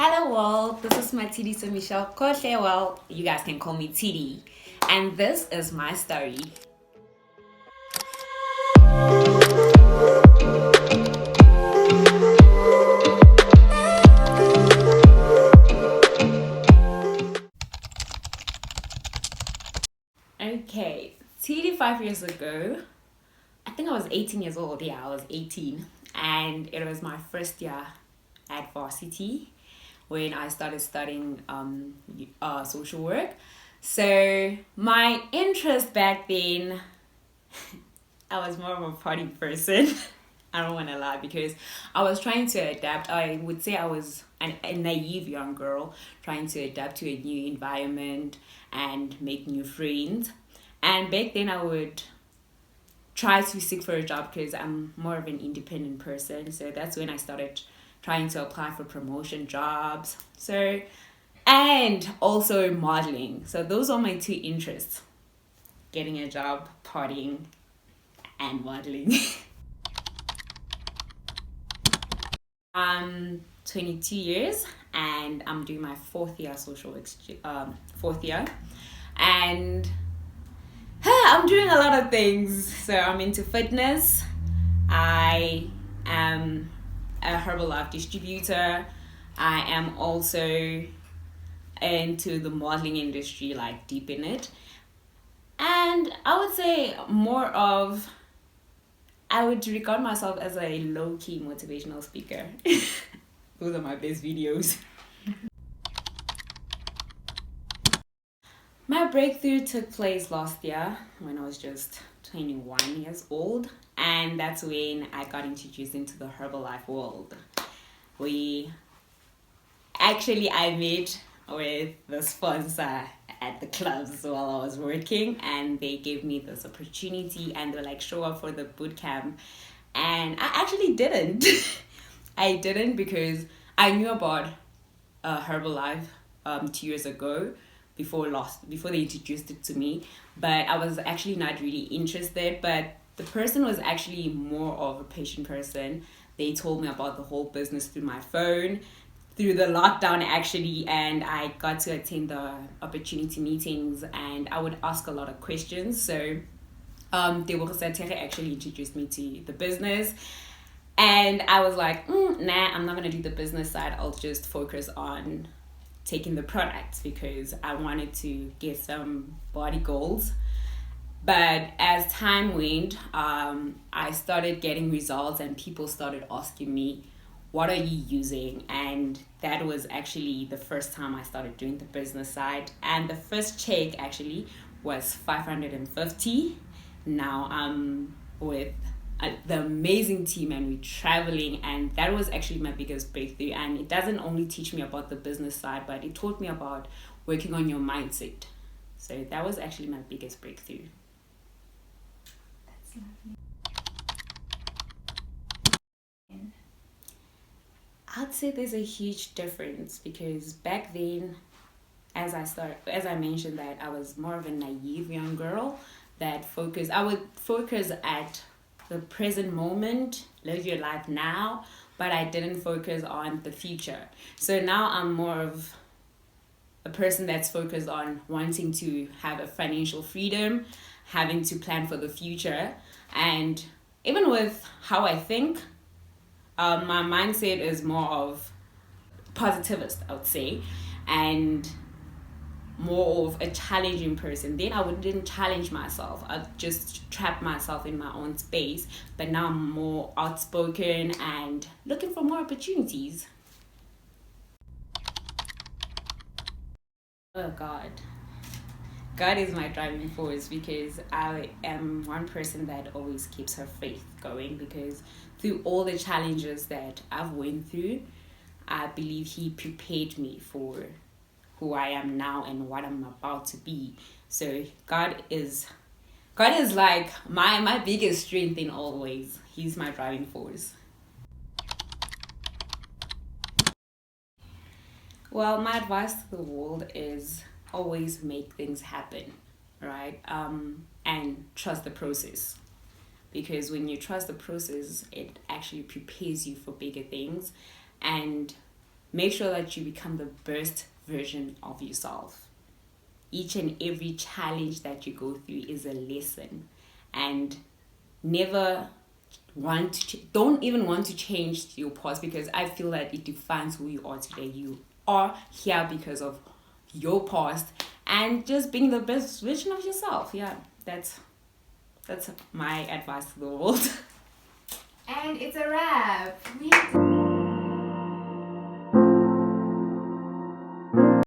Hello world, this is my Tshidi so Michelle Kohle. Well, you guys can call me Tshidi. And this is my story. Okay, Tshidi 5 years ago, I think I was 18 years old. Yeah, I was 18. And it was my first year at varsity when I started studying social work. So my interest back then, I was more of a party person. I don't want to lie because I was trying to adapt. I would say I was a naive young girl trying to adapt to a new environment and make new friends. And back then I would try to seek for a job because I'm more of an independent person. So that's when I started trying to apply for promotion jobs. So, and also modeling. So those are my two interests: getting a job, partying, and modeling. I'm 22 years and I'm doing my fourth year fourth year, and I'm doing a lot of things. So I'm into fitness. I am a Herbalife distributor. I am also into the modeling industry, like deep in it. And I would say I would regard myself as a low-key motivational speaker. Those are my best videos. My breakthrough took place last year when I was just 21 years old, and that's when I got introduced into the Herbalife world. I met with the sponsor at the clubs while I was working, and they gave me this opportunity and they were like, show up for the boot camp. And I actually didn't. I didn't because I knew about Herbalife 2 years ago before they introduced it to me, but I was actually not really interested. But the person was actually more of a patient person. They told me about the whole business through my phone, through the lockdown actually, and I got to attend the opportunity meetings and I would ask a lot of questions. So Tere actually introduced me to the business, and I was like, nah, I'm not gonna do the business side. I'll just focus on taking the products because I wanted to get some body goals. But as time went, I started getting results and people started asking me, what are you using? And that was actually the first time I started doing the business side. And the first check actually was 550. Now I'm with the amazing team and we're traveling, and that was actually my biggest breakthrough. And it doesn't only teach me about the business side, but it taught me about working on your mindset. So that was actually my biggest breakthrough. That's lovely. I'd say there's a huge difference because back then, as I mentioned, that I was more of a naive young girl I would focus at the present moment, live your life now, but I didn't focus on the future. So now I'm more of a person that's focused on wanting to have a financial freedom, having to plan for the future, and even with how I think, my mindset is more of positivist, I would say, and more of a challenging person. Then I wouldn't challenge myself. I'd just trap myself in my own space. But now I'm more outspoken and looking for more opportunities. Oh God. God is my driving force because I am one person that always keeps her faith going, because through all the challenges that I've went through, I believe he prepared me for who I am now and what I'm about to be. So God is like my biggest strength in all ways. He's my driving force. Well, my advice to the world is always make things happen, right? And trust the process. Because when you trust the process, it actually prepares you for bigger things. And make sure that you become the best version of yourself. Each and every challenge that you go through is a lesson, and never don't even want to change your past, because I feel that it defines who you are today. You are here because of your past, and just being the best version of yourself. Yeah, that's my advice to the world. And it's a wrap.